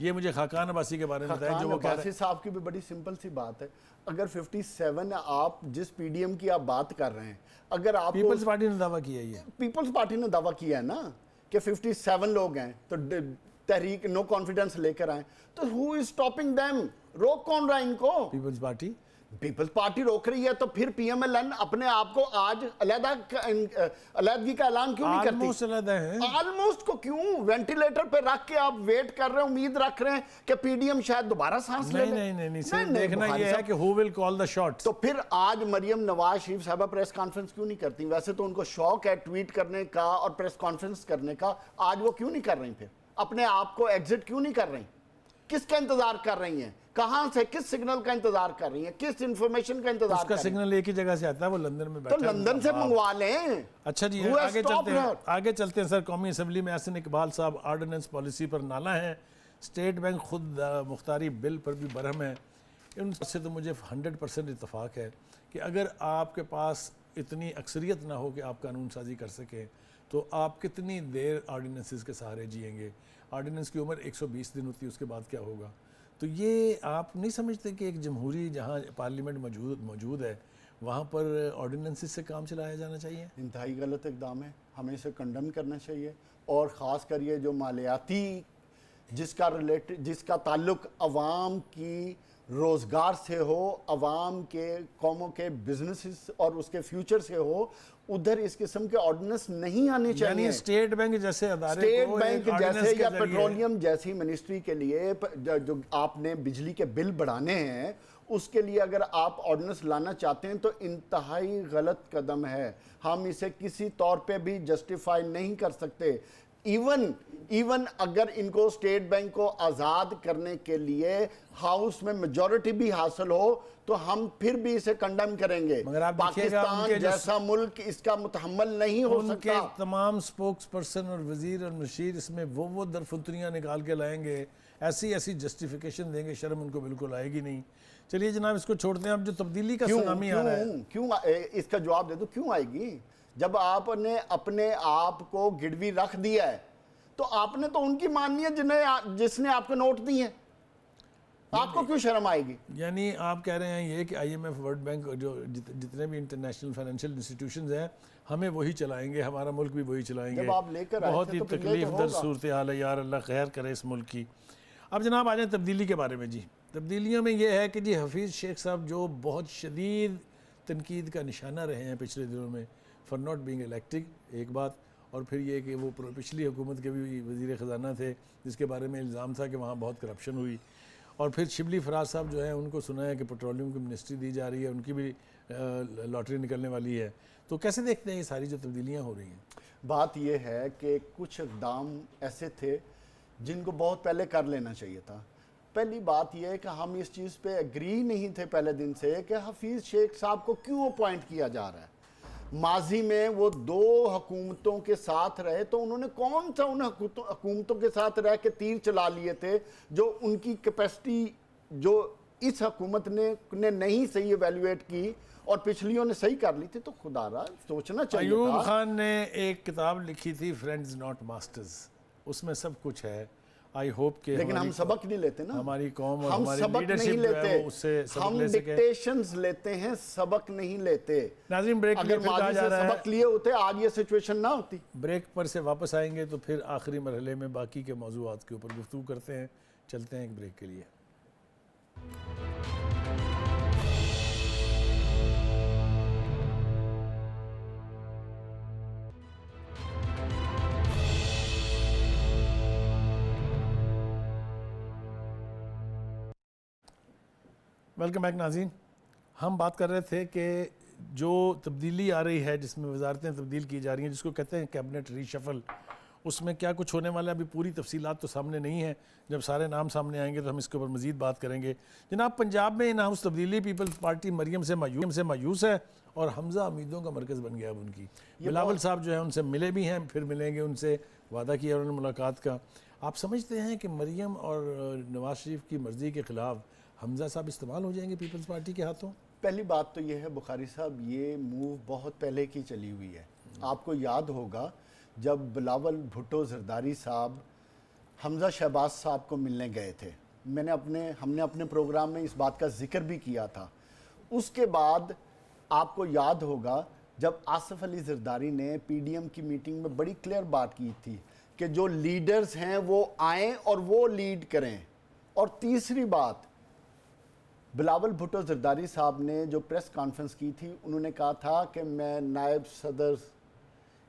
ये मुझे खाकान अब्बासी के बारे में बताया जो वो कह रहे अब्बासी साहब की भी बड़ी सिंपल सी बात है। अगर 57 आप जिस पीडीएम की आप बात कर रहे हैं, अगर आप पीपल्स पार्टी ने दावा किया ये, पीपल्स पार्टी ने दावा किया है ना कि 57 लोग हैं तो तहरीक नो कॉन्फिडेंस लेकर आए, तो हु इज स्टॉपिंग देम? रोक कौन रहा है इनको? Peoples party. पीपल्स पार्टी रोक रही है, तो फिर पीएमएलएन अपने आप को आज अलहदगी का ऐलान क्यों नहीं करती? ऑलमोस्ट अलहदा है। ऑलमोस्ट को क्यों वेंटिलेटर पे रख के आप वेट कर रहे हैं, उम्मीद रख रहे हैं कि पीडीएम शायद दोबारा सांस ले ले? नहीं, सिर्फ देखना ये है कि who will call the shots. तो फिर आज मरियम नवाज शरीफ साहबा प्रेस कॉन्फ्रेंस क्यों नहीं करती? वैसे तो उनको शौक है ट्वीट करने का और प्रेस कॉन्फ्रेंस करने का, आज वो क्यों नहीं कर रही? फिर अपने आप को एग्जिट क्यों नहीं कर रही? किसका इंतजार कर रही हैं? कहां से, किस सिग्नल का इंतजार कर रही हैं? किस इंफॉर्मेशन का इंतजार उसका कर रही हैं? सिग्नल एक ही जगह से आता है, वो लंदन में बैठा तो है। लंदन से मंगवा लें। अच्छा जी, Who has आगे stopped चलते हैं। her? आगे चलते हैं सर। कौमी असम्बली में आसिन इकबाल साहब ऑर्डिनेंस पॉलिसी पर नाला है। स्टेट बैंक खुद मुख्तारी बिल पर भी बरहम है। उनसे तो मुझे 100% इत्तेफाक है कि अगर आपके पास इतनी अक्सरियत ना हो कि आप कानून साजी कर सकें, तो आप कितनी देर ऑर्डिनेंसेस के सहारे जिएंगे? ऑर्डिनेंस की उम्र 120 दिन होती है, उसके बाद क्या होगा? तो ये आप नहीं समझते कि एक जमहूरी जहाँ पार्लियामेंट मौजूद है, वहाँ पर ऑर्डिनेंसेस से काम चलाया जाना चाहिए? इंतहाई गलत इकदाम है, हमें इसे कंडम करना चाहिए। और ख़ास कर ये जो मालियाती जिसका ताल्लुक अवाम की रोज़गार से हो, अवाम के कौमों के बिजनेस और उसके फ्यूचर से हो, उधर इस किस्म के ऑर्डिनेंस नहीं आने चाहिए। यानी स्टेट बैंक जैसे अदारे स्टेट को बैंक एक ऑर्डिनेंस जैसे के या जरिए- पेट्रोलियम जैसी मिनिस्ट्री के लिए जो आपने बिजली के बिल बढ़ाने हैं, उसके लिए अगर आप ऑर्डिनेंस लाना चाहते हैं तो इंतहाई गलत कदम है। हम इसे किसी तौर पे भी जस्टिफाई नहीं कर सकते। इवन अगर इनको स्टेट बैंक को आज़ाद करने के लिए हाउस में मेजॉरिटी भी हासिल हो, तो हम फिर भी इसे कंडेम करेंगे। मगर आप देखिएगा पाकिस्तान उनके जैसा मुल्क इसका मुतहम्मल नहीं हो उनके सकता। तमाम स्पोक्स पर्सन और वजीर और मशीर इसमें वो दरफुतरियाँ निकाल के लाएंगे, ऐसी जस्टिफिकेशन देंगे, शर्म उनको बिल्कुल आएगी नहीं। चलिए जनाब, इसको छोड़ते हैं। अब जो तब्दीली का सुनामी आ रहा है, क्यों इसका जवाब दे दो, क्यों आएगी? जब आपने अपने आप को गिरवी रख दिया है, तो आपने तो उनकी माननी है जिसने आपको नोट दिए हैं। आपको क्यों शर्म आएगी? यानी आप कह रहे हैं ये कि IMF, वर्ल्ड बैंक, जो जितने भी इंटरनेशनल फाइनेंशियल इंस्टीट्यूशंस हैं, हमें वही चलाएंगे, हमारा मुल्क भी वही चलाएंगे। जब आप लेकर आए बहुत थे ही तो फिर ये तो तकलीफ दर होगा। सूरत हाल है यार, अल्लाह खैर करे इस मुल्क की। अब जनाब आ जाए तब्दीली के बारे में। जी, तब्दीलियों में ये है कि जी हफीज़ शेख साहब जो बहुत शदीद तनकीद का निशाना रहे हैं पिछले दिनों में फॉर नॉट बीइंग इलेक्टेड, एक बात, और फिर ये कि वो पिछली हुकूमत के भी वज़ीर ख़जाना थे जिसके बारे में इल्ज़ाम था कि वहाँ बहुत करप्शन हुई। और फिर शिबली फराज साहब जो हैं, उनको सुना है कि पेट्रोलियम की मिनिस्ट्री दी जा रही है, उनकी भी लॉटरी निकलने वाली है। तो कैसे देखते हैं ये सारी जो तब्दीलियाँ हो रही हैं? बात यह है कि कुछ इक़दाम ऐसे थे जिनको बहुत पहले कर लेना चाहिए था। पहली बात यह है कि हम इस चीज़ पे एग्री नहीं थे पहले दिन से कि हफीज़ शेख साहब को क्यों अपॉइंट किया जा रहा है। माजी में वो 2 हुकूमतों के साथ रहे, तो उन्होंने कौन सा उन हुकूमतों के साथ रह के तीर चला लिए थे जो उनकी कैपेसिटी जो इस हुकूमत ने नहीं सही एवेल्युएट की और पिछलियों ने सही कर ली थी। तो खुदारा सोचना चाहिए अयूब था। खान ने एक किताब लिखी थी, फ्रेंड्स नॉट मास्टर्स, उसमें सब कुछ है। आई होप के लेकिन हम सबक नहीं लेते ना, हमारी कौम और हम हमारी सबक लीडरशिप नहीं जो है लेते, वो उससे सबक हम ले सके। डिक्टेशंस लेते हैं, सबक नहीं लेते। नाज़रीन, ब्रेक अगर में कहा माजी जा से रहा है, सबक लिए होते आज ये सिचुएशन ना होती। ब्रेक पर से वापस आएंगे तो फिर आखिरी मरहले में बाकी के मौज़ूआत के ऊपर गुफ्तगू करते हैं। चलते हैं एक ब्रेक के लिए। वेलकम बैक नाज़रीन। हम बात कर रहे थे कि जो तब्दीली आ रही है जिसमें वजारतें तब्दील की जा रही हैं, जिसको कहते हैं कैबिनेट रीशफल, उसमें क्या कुछ होने वाला है अभी पूरी तफसीलात तो सामने नहीं है। जब सारे नाम सामने आएंगे तो हम इसके ऊपर मज़ीद बात करेंगे। जनाब, पंजाब में इन हाउस तब्दीली पीपल्स पार्टी मरियम से मायूस है और हमज़ा उम्मीदों का मरकज़ बन गया अब उनकी। बिलावल साहब जो है उनसे मिले भी हैं, फिर मिलेंगे, उनसे वादा किया उन्होंने मुलाकात का। आप समझते हैं कि मरियम और नवाज शरीफ की मर्ज़ी के ख़िलाफ़ हमज़ा साहब इस्तेमाल हो जाएंगे पीपल्स पार्टी के हाथों? पहली बात तो ये है बुखारी साहब, ये मूव बहुत पहले की चली हुई है। आपको याद होगा जब बिलावल भुट्टो जरदारी साहब हमज़ा शहबाज साहब को मिलने गए थे, हमने अपने प्रोग्राम में इस बात का जिक्र भी किया था। उसके बाद आपको याद होगा जब आसिफ अली जरदारी ने पीडीएम की मीटिंग में बड़ी क्लियर बात की थी कि जो लीडर्स हैं वो आएँ और वो लीड करें। और तीसरी बात, बिलावल भुट्टो जरदारी साहब ने जो प्रेस कॉन्फ्रेंस की थी, उन्होंने कहा था कि मैं नायब सदर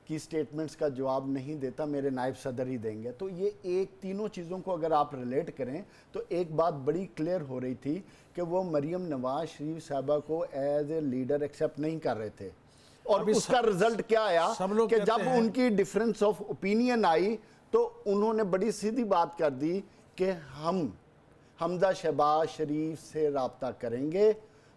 की स्टेटमेंट्स का जवाब नहीं देता, मेरे नायब सदर ही देंगे। तो ये तीनों चीज़ों को अगर आप रिलेट करें तो एक बात बड़ी क्लियर हो रही थी कि वो मरियम नवाज शरीफ साहबा को एज ए लीडर एक्सेप्ट नहीं कर रहे थे। और उसका रिजल्ट क्या आया कि जब उनकी डिफरेंस ऑफ ओपिनियन आई तो उन्होंने बड़ी सीधी बात कर दी कि हम हमज़ा शहबाज शरीफ से रब्ता करेंगे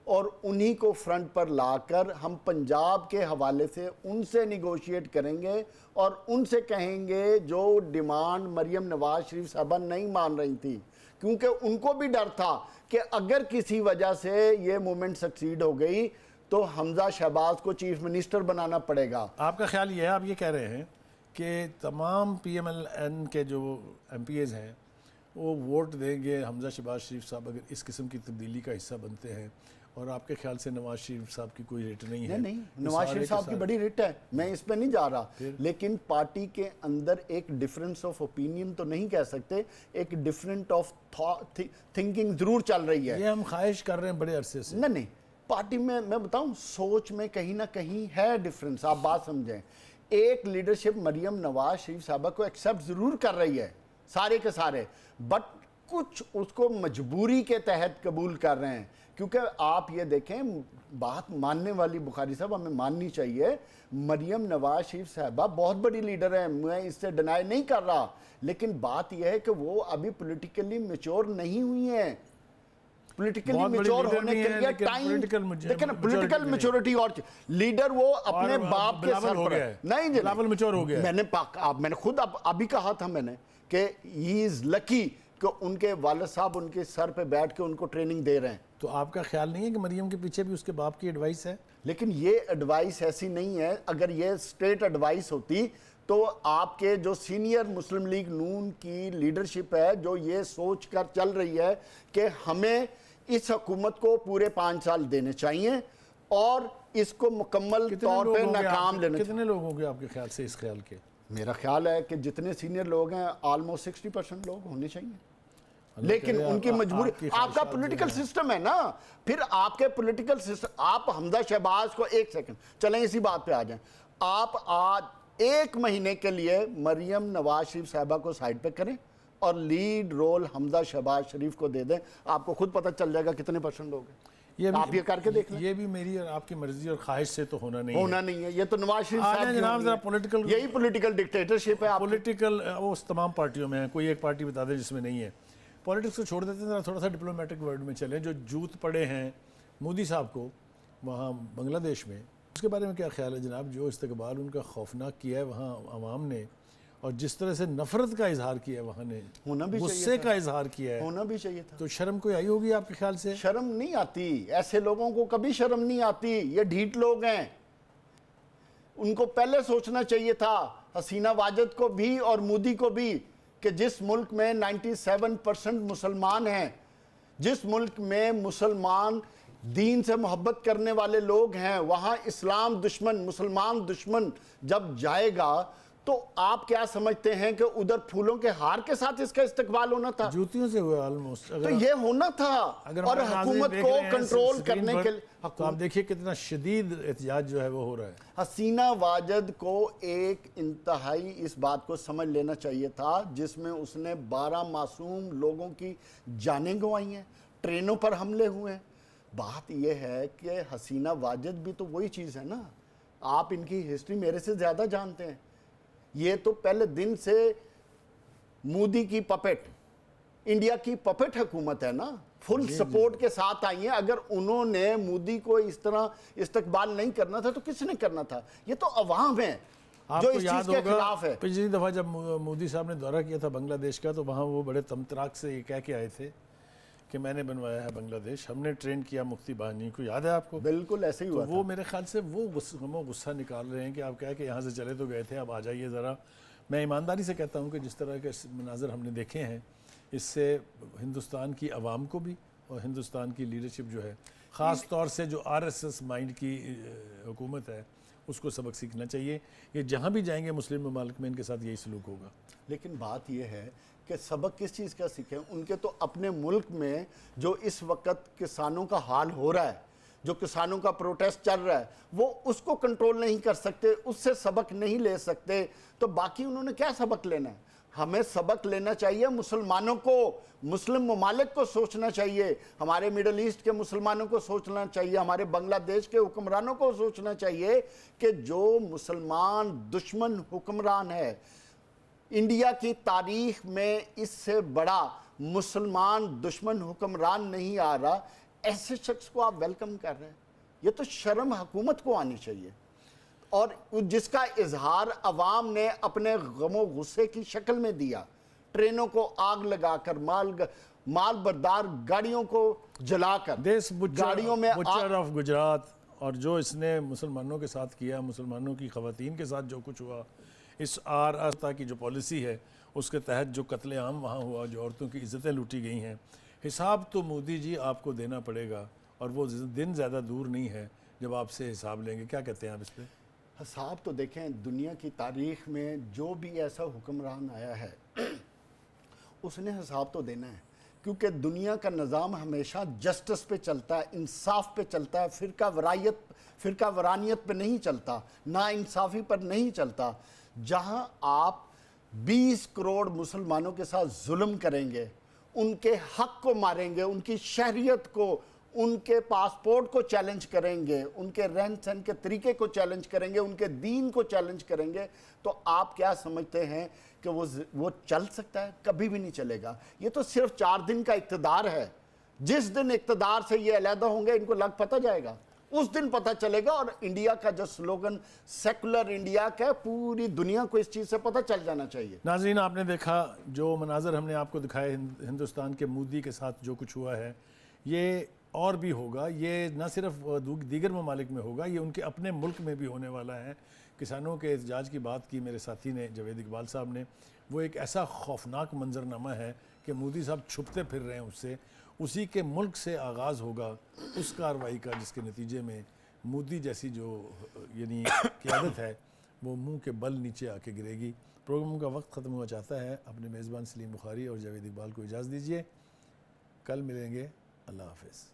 और उन्हीं को फ्रंट पर लाकर हम पंजाब के हवाले से उनसे निगोशिएट करेंगे और उनसे कहेंगे जो डिमांड मरियम नवाज शरीफ साहबा नहीं मान रही थी, क्योंकि उनको भी डर था कि अगर किसी वजह से ये मूवमेंट सक्सीड हो गई तो हमज़ा शहबाज को चीफ मिनिस्टर बनाना पड़ेगा। आपका ख्याल ये है, आप ये कह रहे हैं कि तमाम PMLN के जो MPAs हैं वो वोट देंगे हमज़ा शहबाज शरीफ साहब अगर इस किस्म की तब्दीली का हिस्सा बनते हैं, और आपके ख्याल से नवाज शरीफ साहब की कोई रिट नहीं है? नहीं, नवाज शरीफ साहब की बड़ी रिट है, मैं इस पे नहीं जा रहा, लेकिन पार्टी के अंदर एक डिफरेंस ऑफ ओपिनियन तो नहीं कह सकते, एक डिफरेंट ऑफ थिंकिंग जरूर चल रही है। ये हम ख्वाहिश कर रहे हैं बड़े अरसे से। नहीं, पार्टी में मैं बताऊं सोच में कहीं ना कहीं है डिफरेंस। आप बात समझें, एक लीडरशिप मरियम नवाज शरीफ साहबा को एक्सेप्ट जरूर कर रही है सारे के सारे, बट कुछ उसको मजबूरी के तहत कबूल कर रहे हैं। क्योंकि आप ये देखें, बात मानने वाली बुखारी साहब हमें माननी चाहिए, मरियम नवाज शरीफ साहबा बहुत बड़ी लीडर है, मैं इससे डिनाई नहीं कर रहा, लेकिन बात यह है कि वो अभी पॉलिटिकली मैच्योर नहीं हुई हैं। पॉलिटिकली मैच्योर होने के लिए टाइम, देखिए ना, पॉलिटिकल मैच्योरिटी और लीडर वो अपने बाप के सर पर नहीं, बिलावल मैच्योर हो गया। मैंने खुद अभी कहा था मैंने कि ही इज लकी कि उनके वालिद साहब उनके सर पे बैठ के उनको ट्रेनिंग दे रहे हैं। तो आपका ख्याल नहीं है कि मरियम के पीछे भी उसके बाप की एडवाइस है? लेकिन ये एडवाइस ऐसी नहीं है। अगर ये स्ट्रेट एडवाइस होती तो आपके जो सीनियर मुस्लिम लीग नून की लीडरशिप है, जो ये सोच कर चल रही है कि हमें इस हुकूमत को पूरे 5 साल देने चाहिए और इसको मुकम्मल तौर पे नाकाम लेने। कितने लोग होंगे आपके ख्याल से इस ख्याल के? मेरा ख्याल है कि जितने सीनियर लोग हैं ऑलमोस्ट 60% लोग होने चाहिए, लेकिन उनकी मजबूरी, आपका पॉलिटिकल सिस्टम है ना, फिर आपके पॉलिटिकल सिस्टम, आप हमज़ा शहबाज को, एक सेकंड चलें इसी बात पे आ जाएं, आप आज 1 महीने के लिए मरियम नवाज शरीफ साहबा को साइड पे करें और लीड रोल हमज़ा शहबाज शरीफ को दे दें, आपको खुद पता चल जाएगा कितने % लोग हैं। आप ये करके देख लें। ये भी मेरी और आपकी मर्जी और ख्वाहिश से तो होना नहीं है। ये तो नवाज शरीफ साहब पॉलिटिकल, यही पॉलिटिकल डिक्टेटरशिप है। पॉलिटिकल वो तमाम पार्टियों में है, कोई एक पार्टी बता दे जिसमें नहीं है। पॉलिटिक्स को छोड़ देते हैं, थोड़ा सा डिप्लोमेटिक वर्ड में चलें। जो जूत पड़े हैं मोदी साहब को वहाँ बांग्लादेश में, उसके बारे में क्या ख्याल है जनाब? जो इस्तकबाल उनका खौफनाक किया है वहाँ अवाम ने, और जिस तरह से नफरत का इजहार किया है वहाँ ने, गुस्से का इजहार किया है, होना भी चाहिए था। तो शर्म कोई आई होगी आपके ख्याल से? शर्म नहीं आती, ऐसे लोगों को कभी शर्म नहीं आती, ये ढीठ लोग हैं। उनको पहले सोचना चाहिए था, हसीना वाजिद को भी और मोदी को भी, कि जिस मुल्क में 97% मुसलमान हैं, जिस मुल्क में मुसलमान दीन से मोहब्बत करने वाले लोग हैं, वहाँ इस्लाम दुश्मन, मुसलमान दुश्मन जब जाएगा तो आप क्या समझते हैं कि उधर फूलों के हार के साथ इसका इस्तकबाल होना था? जूतियों से हुआ ऑलमोस्ट। तो ये होना था। और हुकूमत को कंट्रोल करने के लिए तो आप देखिए कितना शदीद एहतिजाज जो है वो हो रहा है। हसीना वाजिद को एक इंतहाई इस बात को समझ लेना चाहिए था, जिसमें उसने 12 मासूम लोगों की जानें गंवाई हैं, ट्रेनों पर हमले हुए हैं। बात यह है कि हसीना वाजिद भी तो वही चीज़ है ना। आप इनकी हिस्ट्री मेरे से ज़्यादा जानते हैं। ये तो पहले दिन से मोदी की पपेट, इंडिया की पपेट हुकूमत है ना, फुल सपोर्ट के साथ आई है। अगर उन्होंने मोदी को इस तरह इस्तकबाल नहीं करना था तो किसने करना था? ये तो अवाम है जो आपको इस याद चीज के होगा खिलाफ है। पिछली दफ़ा जब मोदी साहब ने दौरा किया था बांग्लादेश का, तो वहाँ वो बड़े तमतराक से ये कह के आए थे कि मैंने बनवाया है बांग्लादेश, हमने ट्रेन किया मुफ्ती बानी को, याद है आपको? बिल्कुल ऐसे ही तो हुआ वो था। मेरे ख्याल से वो गुस्सा निकाल रहे हैं कि आप क्या कि यहाँ से चले तो गए थे, अब आ जाइए ज़रा। मैं ईमानदारी से कहता हूँ कि जिस तरह के मनाजर हमने देखे हैं, इससे हिंदुस्तान की आवाम को भी और हिंदुस्तान की लीडरशिप जो है, ख़ास तौर से जो RSS माइंड की हुकूमत है, उसको सबक सीखना चाहिए। ये जहाँ भी जाएंगे मुस्लिम ममालिक में इनके साथ यही सलूक होगा। लेकिन बात यह है कि सबक किस चीज़ का सीखें? उनके तो अपने मुल्क में जो इस वक्त किसानों का हाल हो रहा है, जो किसानों का प्रोटेस्ट चल रहा है, वो उसको कंट्रोल नहीं कर सकते, उससे सबक नहीं ले सकते, तो बाकी उन्होंने क्या सबक लेना है? हमें सबक लेना चाहिए मुसलमानों को, मुस्लिम ममालिक को सोचना चाहिए, हमारे मिडल ईस्ट के मुसलमानों को सोचना चाहिए, हमारे बांग्लादेश के हुक्मरानों को सोचना चाहिए कि जो मुसलमान दुश्मन हुक्मरान है, इंडिया की तारीख में इससे बड़ा मुसलमान दुश्मन हुक्मरान नहीं आ रहा, ऐसे शख्स को आप वेलकम कर रहे हैं। ये तो शर्म हुकूमत को आनी चाहिए, और जिसका इजहार अवाम ने अपने गमो गुस्से की शक्ल में दिया। ट्रेनों को आग लगाकर, माल बरदार गाड़ियों को जलाकर, देश गाड़ियों में बुचर ऑफ गुजरात, और जो इसने मुसलमानों के साथ किया, मुसलमानों की ख़वातीन के साथ जो कुछ हुआ, इस आस्था की जो पॉलिसी है उसके तहत जो कत्लेआम वहाँ हुआ, जो औरतों की इज़्ज़तें लूटी गई हैं, हिसाब तो मोदी जी आपको देना पड़ेगा, और वो दिन ज़्यादा दूर नहीं है जब आपसे हिसाब लेंगे। क्या कहते हैं आप इस पर? हिसाब तो देखें, दुनिया की तारीख में जो भी ऐसा हुक्मरान आया है उसने हिसाब तो देना है, क्योंकि दुनिया का निज़ाम हमेशा जस्टिस पे चलता है, इंसाफ पे चलता है, फ़िरका वरानियत पे नहीं चलता, ना इंसाफ़ी पर नहीं चलता। जहां आप 20 करोड़ मुसलमानों के साथ जुल्म करेंगे, उनके हक को मारेंगे, उनकी शहरियत को, उनके पासपोर्ट को चैलेंज करेंगे, उनके रहन सहन के तरीके को चैलेंज करेंगे, उनके दीन को चैलेंज करेंगे, तो आप क्या समझते हैं कि वो चल सकता है? कभी भी नहीं चलेगा। ये तो सिर्फ 4 दिन का इक़्तिदार है। जिस दिन इक़्तिदार से ये अलहदा होंगे, इनको लग पता जाएगा, उस दिन पता चलेगा। और इंडिया का जो स्लोगन सेकुलर इंडिया का, पूरी दुनिया को इस चीज़ से पता चल जाना चाहिए। नाज़रीन, आपने देखा जो मनाजर हमने आपको दिखाए हिंदुस्तान के मोदी के साथ जो कुछ हुआ है, ये और भी होगा। ये न सिर्फ दीगर ममालिक में होगा, ये उनके अपने मुल्क में भी होने वाला है। किसानों के एहतजाज की बात की मेरे साथी ने, जावेद इकबाल साहब ने, वो एक ऐसा खौफनाक मंजरनामा है कि मोदी साहब छुपते फिर रहे हैं उससे। उसी के मुल्क से आगाज़ होगा उस कार्रवाई का जिसके नतीजे में मोदी जैसी जो यानी क़यादत है वो मुंह के बल नीचे आके गिरेगी। प्रोग्राम का वक्त ख़त्म हुआ चाहता है। अपने मेज़बान सलीम बुखारी और जावेद इकबाल को इजाज़त दीजिए। कल मिलेंगे। अल्लाह हाफ़िज़।